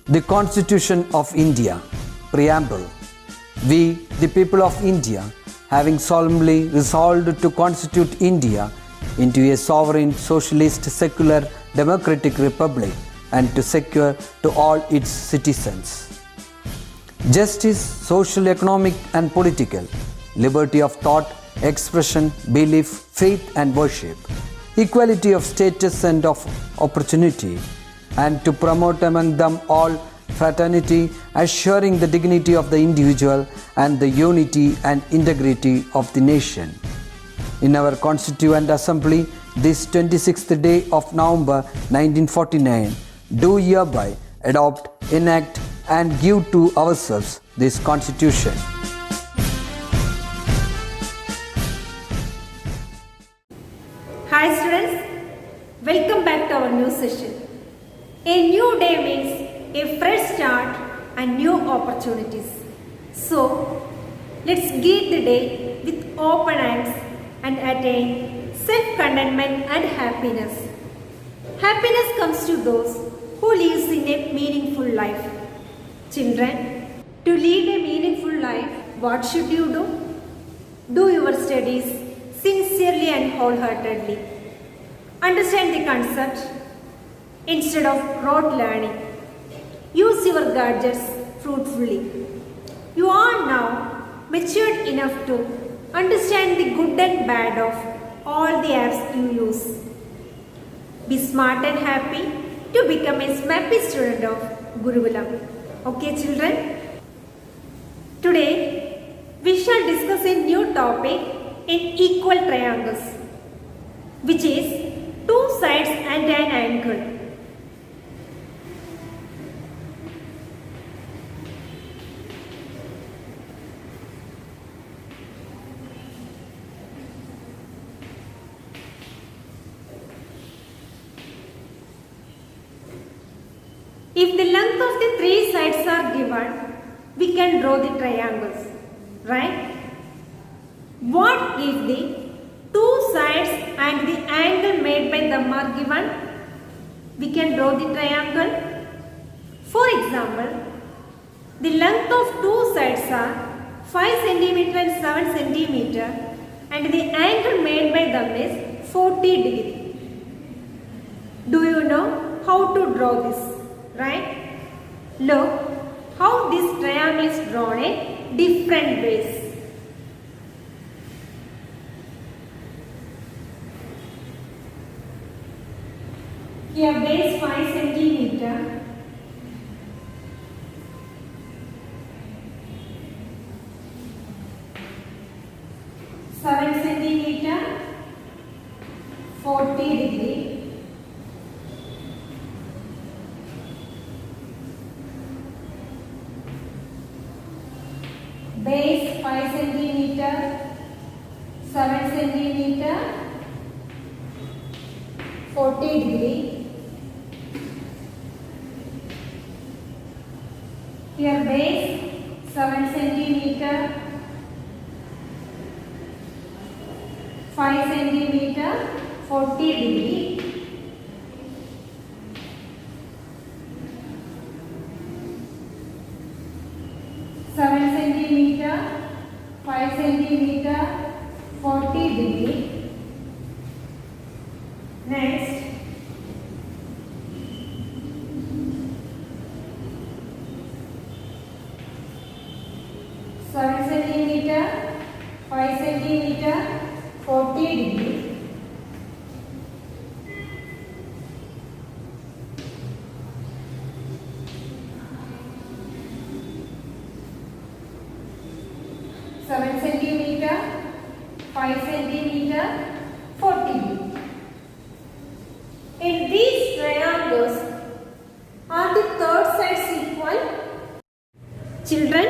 The Constitution of India, Preamble. We, the people of India, having solemnly resolved to constitute India into a sovereign, socialist, secular, democratic republic and to secure to all its citizens justice, social, economic and political, liberty of thought, expression, belief, faith and worship, equality of status and of opportunity, and to promote among them all fraternity, assuring the dignity of the individual and the unity and integrity of the nation. In our Constituent Assembly, this 26th day of November 1949, do hereby adopt, enact and give to ourselves this Constitution. Hi students, welcome back to our new session. A new day means a fresh start and new opportunities. So, let's greet the day with open hands and attain self-contentment and happiness. Happiness comes to those who lives in a meaningful life. Children, to lead a meaningful life, what should you do? Do your studies sincerely and wholeheartedly. Understand the concept instead of rote learning. Use your gadgets fruitfully. You are now matured enough to understand the good and bad of all the apps you use. Be smart and happy to become a snappy student of Gurukulam. Okay children? Today we shall discuss a new topic in equal triangles, which is two sides and an angle. If the length of the three sides are given, we can draw the triangles, right? What if the two sides and the angle made by them are given? We can draw the triangle. For example, the length of two sides are 5 cm and 7 cm and the angle made by them is 40 degree. Do you know how to draw this? Right? Look how this triangle is drawn in different ways. Here base 5 cm, seven cm, 40 degree. Base 5 cm, 7 cm, 40 degree. Here base 7 cm, 5 cm, 40 degree. Seven centimeter, 5 centimeter, 40 degree. Next, seven centimeter, 5 centimeter, 40 degree. Seven centimeter, 5 centimeter, 40 degree. In these triangles, are the third sides equal? Children,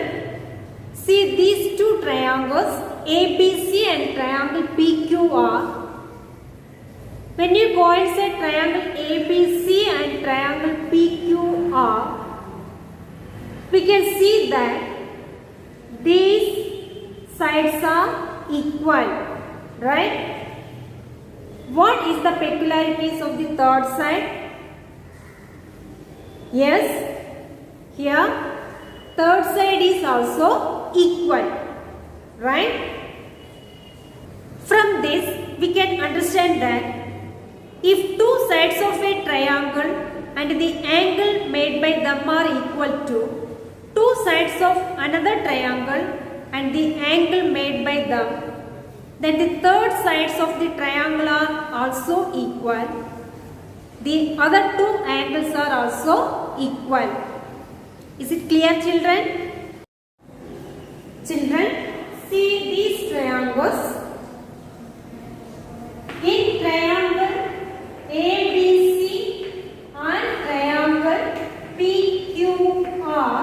see these two triangles ABC and triangle PQR. When you go and say triangle ABC and triangle PQR, we can see that these sides are equal, right? What is the peculiarities of the third side? Yes, Here third side is also equal, right? From this we can understand that if two sides of a triangle and the angle made by them are equal to two sides of another triangle and the angle made by them, then the third sides of the triangle are also equal. The other two angles are also equal. Is it clear, children? Children, see these triangles. In triangle ABC and triangle PQR,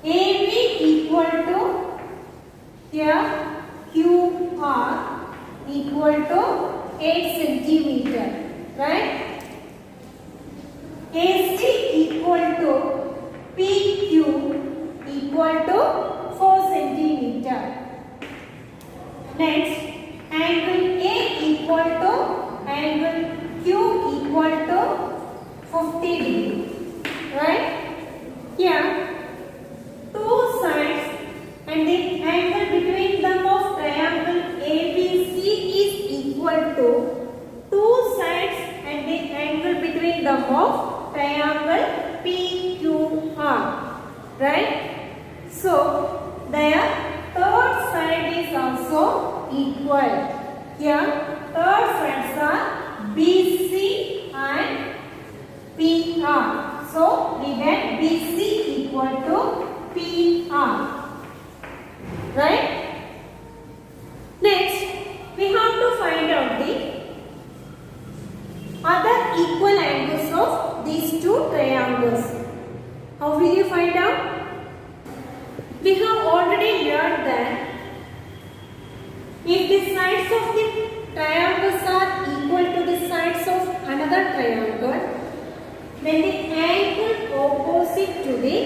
AB equal to here QR equal to 8 centimeter, right? AC equal to PQ equal to 4 centimeter. Next, angle A equal to angle Q equal to 50 degree, right? Here, two sides and the angle between them of triangle ABC is equal to two sides and the angle between them of triangle PQR, right? So, their third side is also equal. Here, third sides are BC and PR. So, we get BC equal to PR, right? Next, we have to find out the other equal angles of these two triangles. How will you find out? We have already learned that if the sides of the triangles are equal to the sides of another triangle, then the angle opposite to the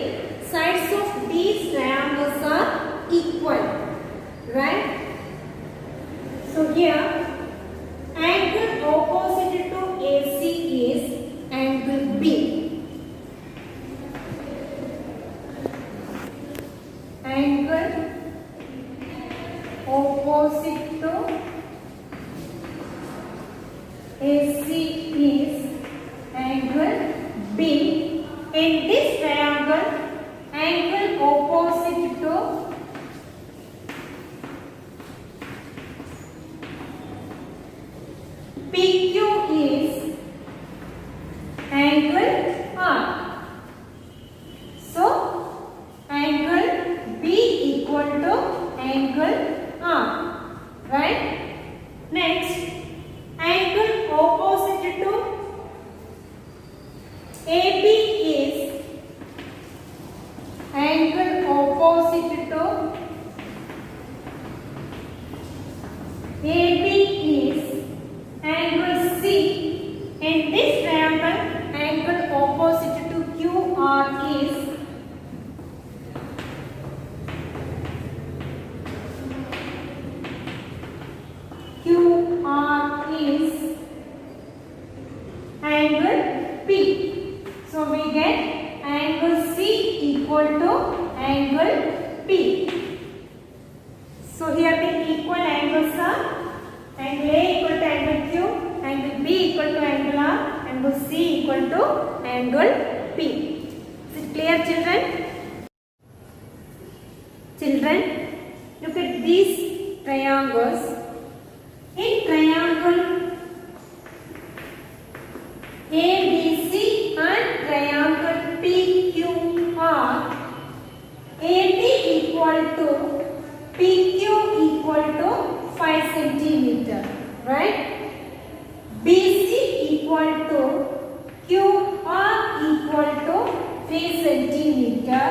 sides of these triangles are equal, right? So here, angle opposite to AC is angle B. Angle opposite to AC is angle B. In this triangle, angle opposite to PQ is angle R. So, angle B equal to angle R, right? Next, angle opposite to AB is angle opposite to AB is angle C. In this triangle, angle opposite to QR is angle P. So we get angle C equal to angle P. So here the equal angles are angle A equal to angle Q, angle B equal to angle R, angle C equal to angle P. Is it clear, children? Children, look at these triangles. In triangle ABC and triangle PQR, AB equal to PQ equal to 5 centimeter, right? BC equal to QR equal to 3 centimeter.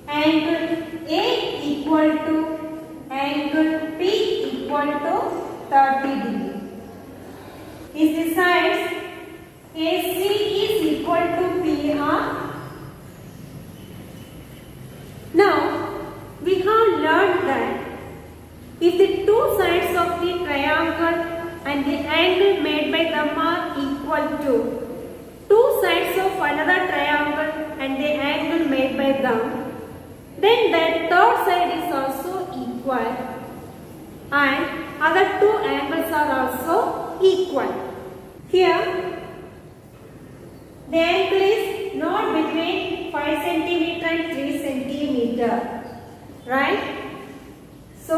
Angle A equal to angle P equal to 30 degree. Is the sides AC is equal to PR. Now, we have learned that if the two sides of the triangle and the angle made by them are equal to two sides of another triangle and the angle made by them, then that third side is also equal and other two angles are also equal. Here the angle is not between 5 cm and 3 cm, right? So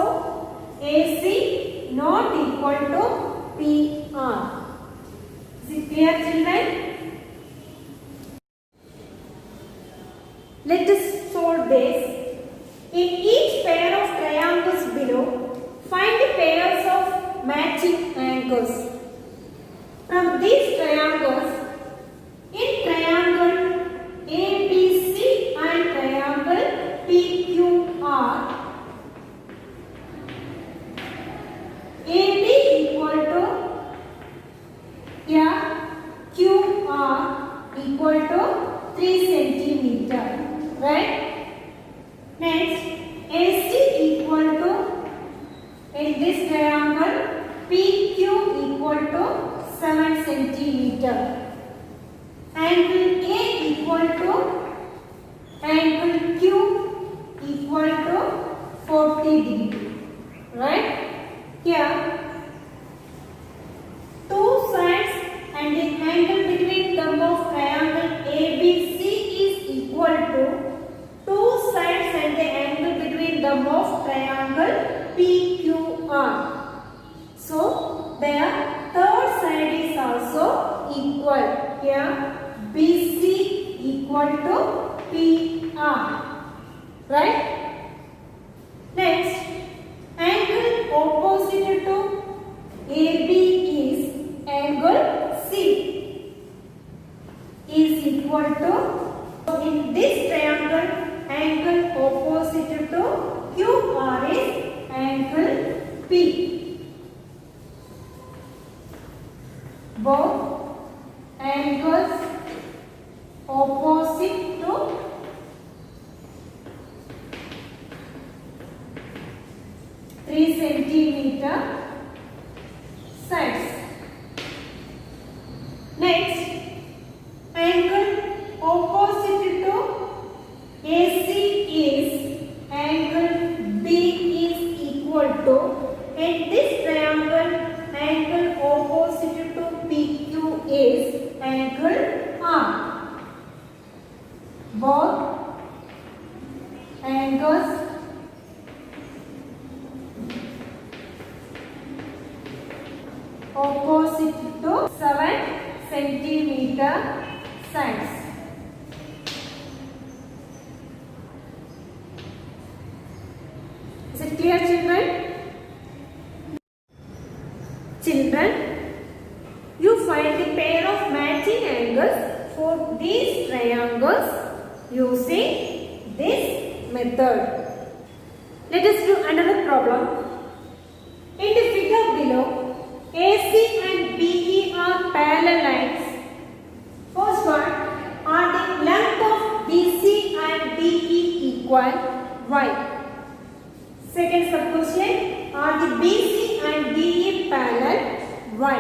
AC not equal to PR. Is it clear, children? Let us solve this. In each pair of triangles below, find the pairs of matching angles. From these triangles, in triangle ABC and triangle PQR, AB equal to QR equal to 3 cm, right? Next, AC equal to, in this triangle, PQ equal to 7 cm. Angle A equal to angle Q equal to 40 degree, right? Here, two sides and the angle between them of triangle ABC is equal to two sides and the angle between them of triangle PQR. So, their third side is also equal. Here, BC equal to PR, right? Next, angle opposite to AB is angle C is equal to, in this triangle, angle opposite to QR is angle P. Both angles opposite to three centimeter sides. Next, angle opposite to AC is angle B is equal to, in this triangle, angle opposite to PQ is angle R. Both angles opposite to 7 centimeter sides. Is it clear, children? Children, you find the pair of matching angles for these triangles using this method. Let us do another problem. In the figure below, AC and BE are parallel lines. First one, are the length of BC and DE equal? Why? Second sub-question, are the BC and DE parallel? Why?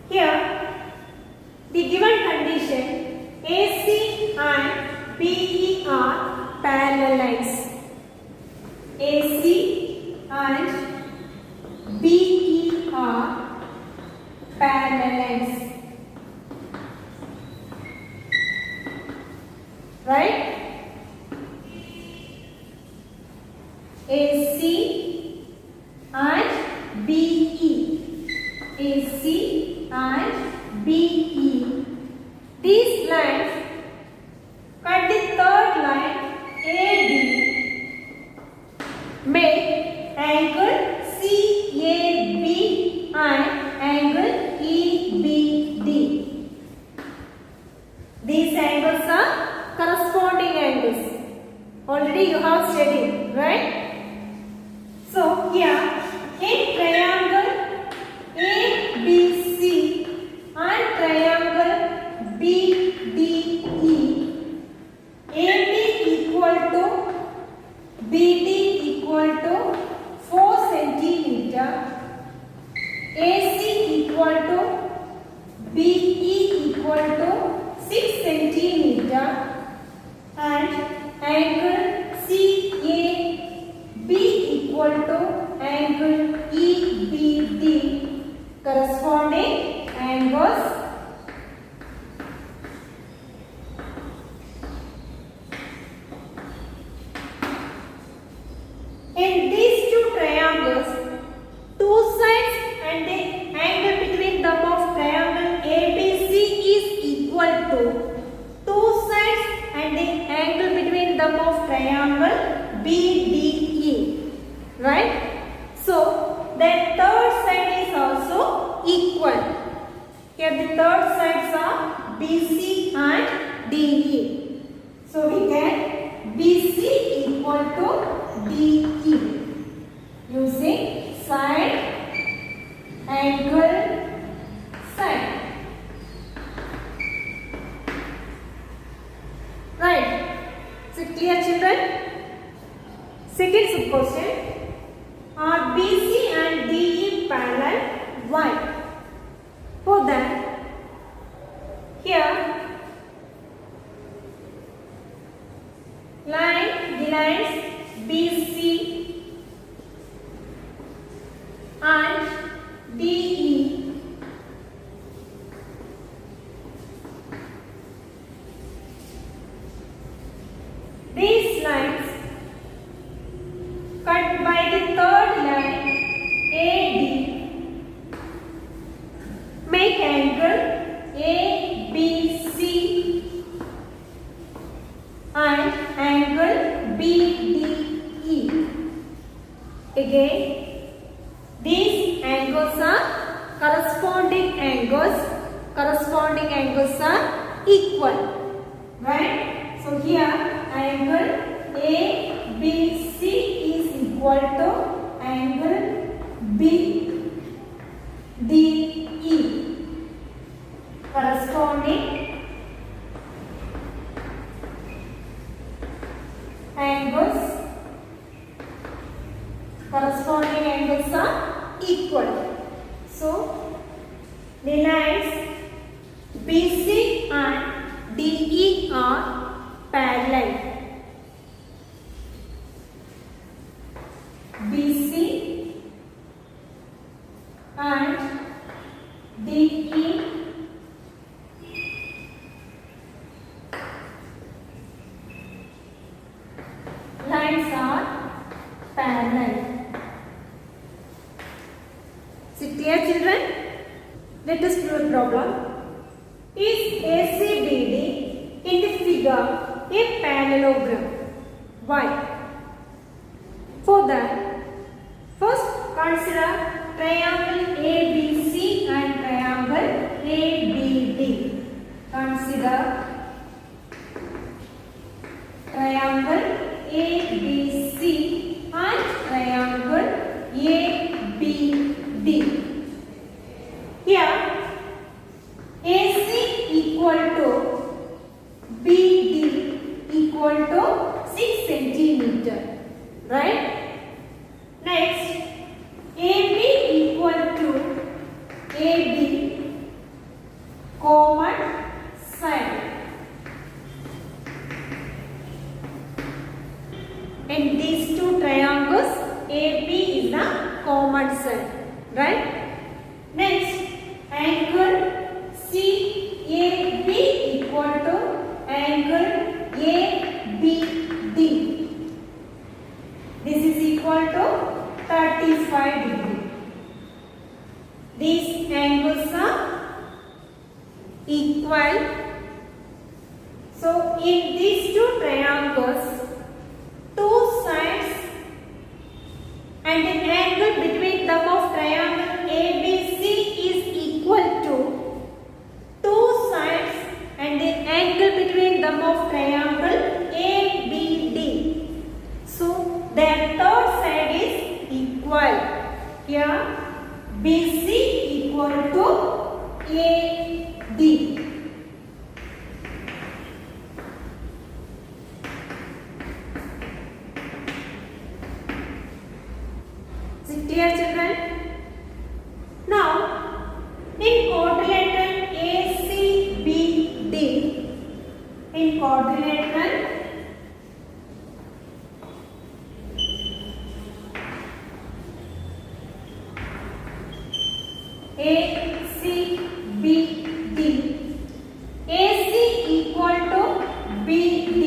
Here, the given condition, AC and BE are parallel lines. AC and BE are parallel lines. Right? AC and BE. AC and BE. These lines cut the third line AD. Make angle CAB and angle EBD. These angles are corresponding angles. Already you have studied, right? So here, in triangle ABC and triangle BDE, AB equal to BD equal to 4 centimeter, AC equal to BE equal to 6 centimeter and angle CAB equal to angle EBD, corresponding angles in these two triangles. Two sides and the angle between them of triangle ABC is equal to two sides and the angle between them of triangle BDE, right? So the third side is also equal. Here the third sides are BC and DE. So we get BC equal to DE using side, angle, side. Right? Is it clear, children? Second sub question. Are BC and DE parallel? Why? For that, here line divides BC and DE. These lines cut by the third line AD make angle ABC and angle BDE. Again, these angles are corresponding angles. Corresponding angles are equal, right? So here angle ABC is equal to angle BDE. Corresponding angles are equal. So the lines BC and DE are parallel. BC and DE lines are parallel. Is it clear, children? Let us do a problem. Is ACBD in the figure a parallelogram? Why? For that, first consider triangle ABC and triangle ABD. Consider triangle ABC and triangle ABD. Here AC equal to BD equal to 6 centimeter, right? Next, AB equal to AB, common side. In these two triangles, AB is the common side, right? Next, angle CAB equal to angle ABD. This is equal to 35 degree. These angles are equal. So in these two triangles, two sides and the angle between them of triangle ABC is equal to two sides and the angle between them of triangle ABD. So their third side is equal. Here BC equal to AD. Is it clear, children? Now, in quadrilateral ACBD, ACBD. AC equal to BD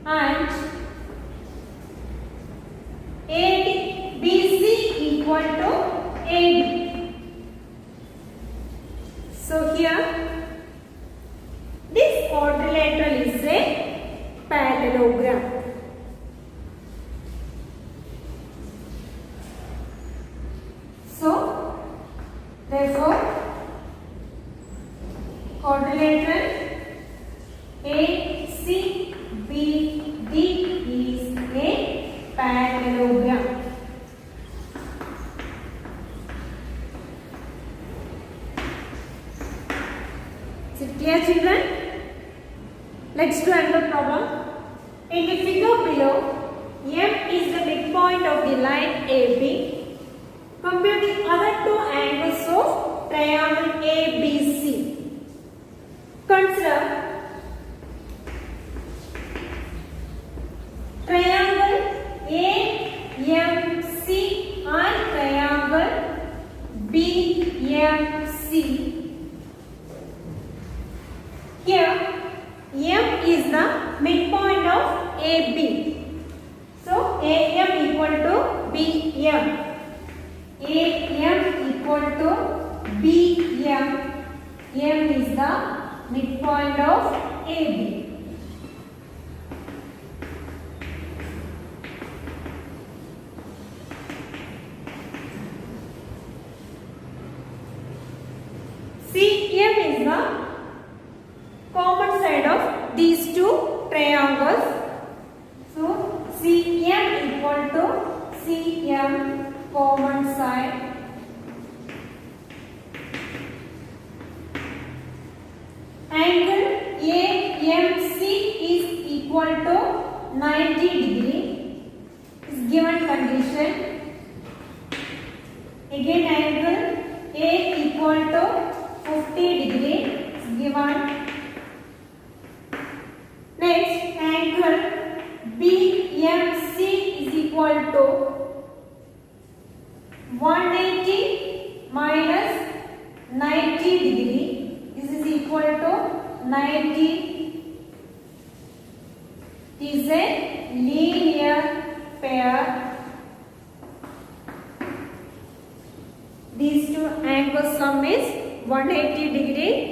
and BC equal to AD. So here this quadrilateral is a parallelogram. So therefore quadrilateral ACBD is a parallelogram. Is it clear, children? Let's do another problem. In the figure below, M is the midpoint of the line AB. Compute the other two angles of triangle ABC. Consider triangle AMC and triangle BMC. Here M is the midpoint of AB. So AM equal to BM. AM equal to BM. M is the midpoint of AB. CM is the common side of these two triangles. So CM equal to CM common side. Angle AMC is equal to 90 degree is given condition. Again angle A equal to 50 degree is given. Next angle BMC is equal to 180 minus 90 degree. This is equal to 90. Is a linear pair. These two angles sum is 180 degree.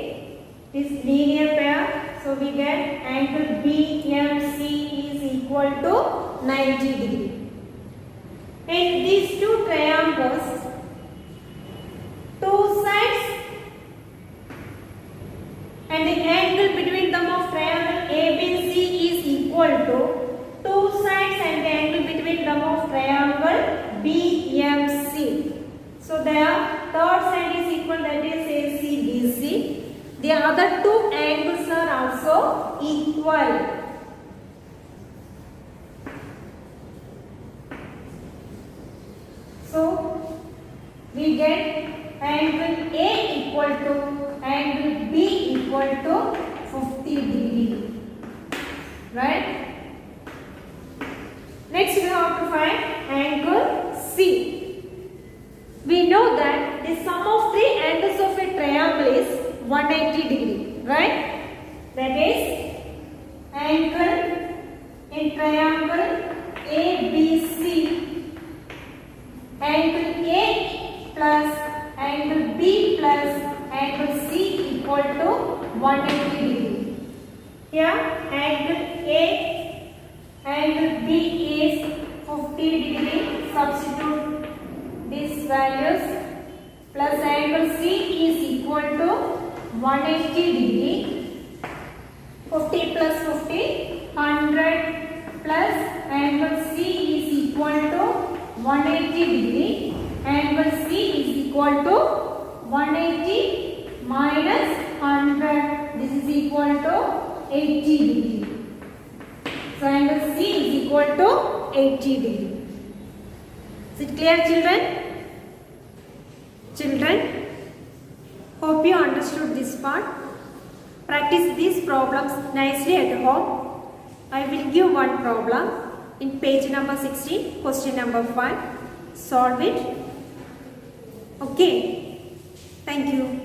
This linear pair. So we get angle BMC is equal to 90 degree. And these two triangles, two sides and the angle between them of triangle ABC is equal to two sides and the angle between them of triangle BMC. So their third side is equal, that is ACBC. The other two angles are also equal. So we get angle A equal to angle B equal to 50 degree. Right? Next we have to find angle C. We know that the sum of three angles of a triangle is 180 degree. Right? That is angle in triangle ABC. Angle A plus angle B plus angle C equal to 180 degree. Here angle A, angle B is 50 degree. Substitute these values plus angle C is equal to 180 degree. 50 plus 50, 100 plus angle C is equal to 180 degree. Angle C is equal to 180 minus 100. This is equal to 80 degree. So angle C is equal to 80 degree. Is it clear, children? Children, hope you understood this part. Practice these problems nicely at home. I will give one problem in page number 16, question number 5. Solve it. Okay. Thank you.